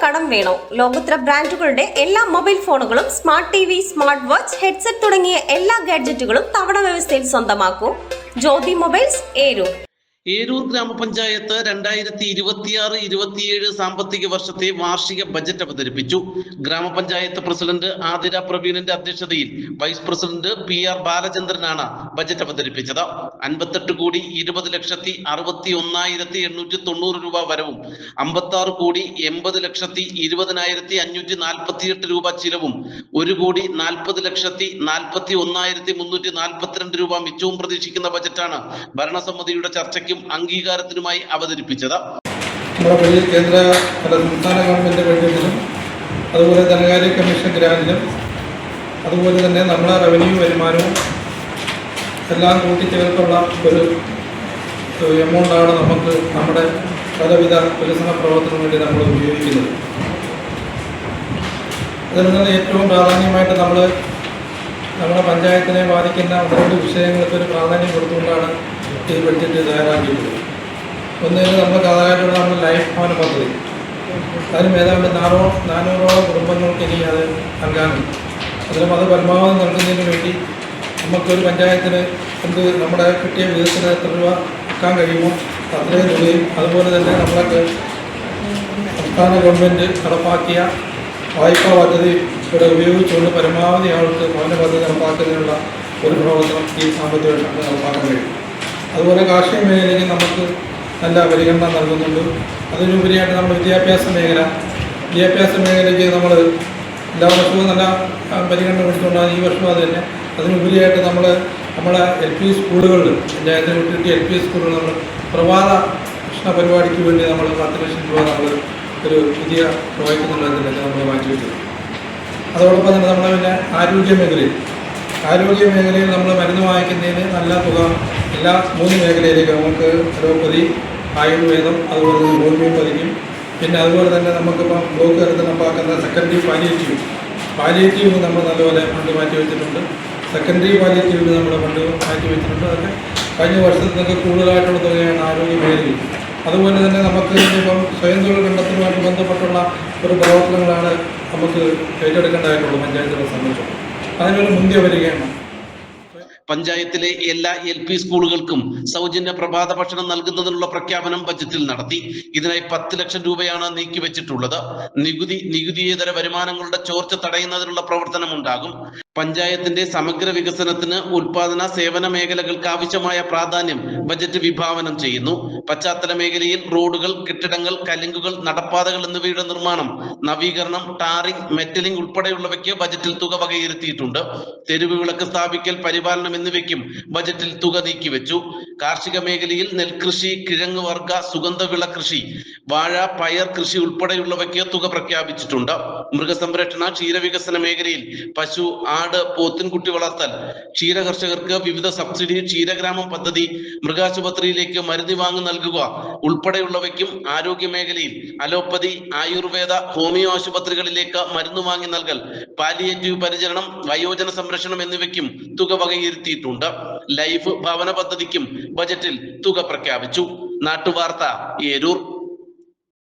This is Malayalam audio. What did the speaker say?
കടം വേണോ? ലോകോത്തര ബ്രാൻഡുകളുടെ എല്ലാ മൊബൈൽ ഫോണുകളും smart T V, smart watch, headset തുടങ്ങിയ എല്ലാ ഗാഡ്ജറ്റുകളും തവണ വ്യവസ്ഥയിൽ സ്വന്തമാക്കൂ. ജ്യോതി മൊബൈൽസ്, ഏരൂർ. ഏരൂർ ഗ്രാമപഞ്ചായത്ത് 2026-27 സാമ്പത്തിക വർഷത്തെ വാർഷിക ബജറ്റ് അവതരിപ്പിച്ചു. ഗ്രാമപഞ്ചായത്ത് പ്രസിഡന്റ് ആതിര പ്രവീണിന്റെ അധ്യക്ഷതയിൽ വൈസ് പ്രസിഡന്റ് PR ബാലചന്ദ്രനാണ് ബജറ്റ് അവതരിപ്പിച്ചത്. 58,20,61,890 രൂപ വരവും 56,80,20,548 രൂപ ചിലവും 1,40,41,342 രൂപ മിച്ചവും പ്രതീക്ഷിക്കുന്ന ബജറ്റാണ് ഭരണസമിതിയുടെ ചർച്ചയ്ക്ക് അംഗീകാരത്തിനുമായി അവതരിപ്പിച്ചത്. നമ്മുടെ കേന്ദ്ര സംസ്ഥാന ഗവൺമെന്റ് ബഡ്ജറ്റിലും അതുപോലെ ധനകാര്യ കമ്മീഷൻ ഗ്രാന്റിലും അതുപോലെ തന്നെ നമ്മളെ റവന്യൂ വരുമാനവും എല്ലാം കൂട്ടിച്ചേർത്തുള്ള ഒരു എമൗണ്ടാണ് നമുക്ക് നമ്മുടെ പലവിധ വികസന പ്രവർത്തനത്തിന് വേണ്ടി നമ്മൾ ഉപയോഗിക്കുന്നത്. അതിൽ നിന്ന് ഏറ്റവും പ്രാധാന്യമായിട്ട് നമ്മുടെ പഞ്ചായത്തിനെ ബാധിക്കുന്ന രണ്ട് വിഷയങ്ങൾക്ക് ഒരു പ്രാധാന്യം കൊടുത്തുകൊണ്ടാണ് ഈ ബഡ്ജറ്റ് തയ്യാറാക്കിയിട്ടുള്ളത്. ഒന്ന്, നമ്മുടെ കാലഘട്ടത്തിൽ നമ്മൾ ലൈഫ് ഭവന പദ്ധതി, അതിനും ഏതാണ്ട് 400ഓളം കുടുംബങ്ങൾക്ക് ഇനി അത് നൽകാനുണ്ട്. അതിലും അത് പരമാവധി നൽകുന്നതിന് വേണ്ടി നമുക്കൊരു പഞ്ചായത്തിന് നമ്മുടെ കിട്ടിയ വിധത്തിന് എത്ര രൂപ വെക്കാൻ കഴിയുമോ അത്രയും തുകയും, അതുപോലെ തന്നെ നമ്മൾക്ക് സംസ്ഥാന ഗവൺമെൻറ് നടപ്പാക്കിയ വായ്പാ പദ്ധതി ഇവിടെ ഉപയോഗിച്ചുകൊണ്ട് പരമാവധി ആൾക്ക് ഭവന പദ്ധതി നടപ്പാക്കുന്നതിനുള്ള ഒരു പ്രവർത്തനം ഈ സാമ്പത്തിക വർഷം നടപ്പാക്കാൻ കഴിയും. അതുപോലെ കാർഷിക മേഖലയ്ക്ക് നമുക്ക് നല്ല പരിഗണന നൽകുന്നുണ്ട്. അതിനുപരിയായിട്ട് നമ്മൾ വിദ്യാഭ്യാസ മേഖലയ്ക്ക് നമ്മൾ എല്ലാ വർഷവും നല്ല പരിഗണന കൊടുത്തുകൊണ്ടാണ് ഈ വർഷവും അത് തന്നെ. അതിനുപരിയായിട്ട് നമ്മളെ LP സ്കൂളുകളിൽ പഞ്ചായത്തിന് വിട്ടിട്ട് LP സ്കൂളുകൾ നമ്മൾ പ്രഭാത ഭക്ഷണ പരിപാടിക്ക് വേണ്ടി നമ്മൾ 10 ലക്ഷം രൂപ നമ്മൾ ഒരു പുതിയ പ്രവഹിക്കുന്നുള്ളതിൻ്റെ നമ്മൾ മാറ്റിവെച്ചത്. അതോടൊപ്പം തന്നെ നമ്മുടെ പിന്നെ ആരോഗ്യ മേഖലയിൽ നമ്മൾ മരുന്ന് വാങ്ങിക്കുന്നതിന് നല്ല തുക എല്ലാ 3 മേഖലയിലേക്ക് നമുക്ക് അലോപ്പതി, ആയുർവേദം, അതുപോലെ തന്നെ ഹോമിയോപ്പതിക്കും, പിന്നെ അതുപോലെ തന്നെ നമുക്കിപ്പം ബ്ലോക്ക് തലത്തിൽ നടപ്പാക്കുന്ന സെക്കൻഡറി പാലിയേറ്റീവ് നമ്മൾ നല്ലപോലെ ഫണ്ട് മാറ്റി വെച്ചിട്ടുണ്ട്. സെക്കൻഡറി പാലിയേറ്റീവിന് നമ്മൾ ഫണ്ട് മാറ്റി വെച്ചിട്ടുണ്ട്. അതൊക്കെ കഴിഞ്ഞ വർഷത്തിനൊക്കെ കൂടുതലായിട്ടുള്ള തുകയാണ് ആരോഗ്യ മേഖലയിൽ. അതുപോലെ തന്നെ നമുക്ക് ഇപ്പം സ്വയം തൊഴിൽ കണ്ടെത്തലുമായിട്ട് ബന്ധപ്പെട്ടുള്ള ഒരു പ്രവർത്തനങ്ങളാണ് നമുക്ക് ഏറ്റെടുക്കേണ്ടതായിട്ടുള്ളത് പഞ്ചായത്തുകളെ സംബന്ധിച്ചുള്ളത്. അതിനൊരു മുന്തിയ വരികയാണ്. പഞ്ചായത്തിലെ എല്ലാ LP സ്കൂളുകൾക്കും സൗജന്യ പ്രഭാത ഭക്ഷണം നൽകുന്നതിനുള്ള പ്രഖ്യാപനം ബജറ്റിൽ നടത്തി. ഇതിനായി 10 ലക്ഷം രൂപയാണ് നീക്കിവെച്ചിട്ടുള്ളത്. നികുതിയേതര വരുമാനങ്ങളുടെ ചോർച്ച തടയുന്നതിനുള്ള പ്രവർത്തനം ഉണ്ടാകും. പഞ്ചായത്തിന്റെ സമഗ്ര വികസനത്തിന് ഉൽപാദന സേവന മേഖലകൾക്ക് ആവശ്യമായ പ്രാധാന്യം ബജറ്റ് വിഭാവനം ചെയ്യുന്നു. പശ്ചാത്തല മേഖലയിൽ റോഡുകൾ, കെട്ടിടങ്ങൾ, കലുങ്കുകൾ, നടപ്പാതകൾ എന്നിവയുടെ നിർമ്മാണം, നവീകരണം, ടാറിംഗ്, മെറ്റലിംഗ് ഉൾപ്പെടെയുള്ളവയ്ക്ക് ബജറ്റിൽ തുക വകയിരുത്തിയിട്ടുണ്ട്. തെരുവ് വിളക്ക് സ്ഥാപിക്കൽ, പരിപാലനം എന്നിവയ്ക്കും ബജറ്റിൽ തുക നീക്കിവെച്ചു. കാർഷിക മേഖലയിൽ നെൽകൃഷി, കിഴങ്ങ് വർഗ, സുഗന്ധവിള കൃഷി, വാഴ, പയർ കൃഷി ഉൾപ്പെടെയുള്ളവയ്ക്ക് തുക പ്രഖ്യാപിച്ചിട്ടുണ്ട്. മൃഗസംരക്ഷണ, ക്ഷീരവികസന മേഖലയിൽ പശു, ആട്, പോത്തിൻകുട്ടി വളർത്തൽ, ക്ഷീരകർഷകർക്ക് വിവിധ സബ്സിഡി, ക്ഷീരഗ്രാമം പദ്ധതി, മൃഗാശുപത്രിയിലേക്ക് മരുന്ന് വാങ്ങി നൽകുക ഉൾപ്പെടെയുള്ളവയ്ക്കും, ആരോഗ്യ മേഖലയിൽ അലോപ്പതി, ആയുർവേദ, ഹോമിയോ ആശുപത്രികളിലേക്ക് മരുന്ന് വാങ്ങി നൽകൽ, പാലിയേറ്റീവ് പരിചരണം, വയോജന സംരക്ഷണം എന്നിവയ്ക്കും തുക വകയിരുത്തിയിട്ടുണ്ട്. ലൈഫ് ഭവന പദ്ധതിക്കും ബജറ്റിൽ തുക പ്രഖ്യാപിച്ചു. നാട്ടുവാർത്ത, ഏരൂർ.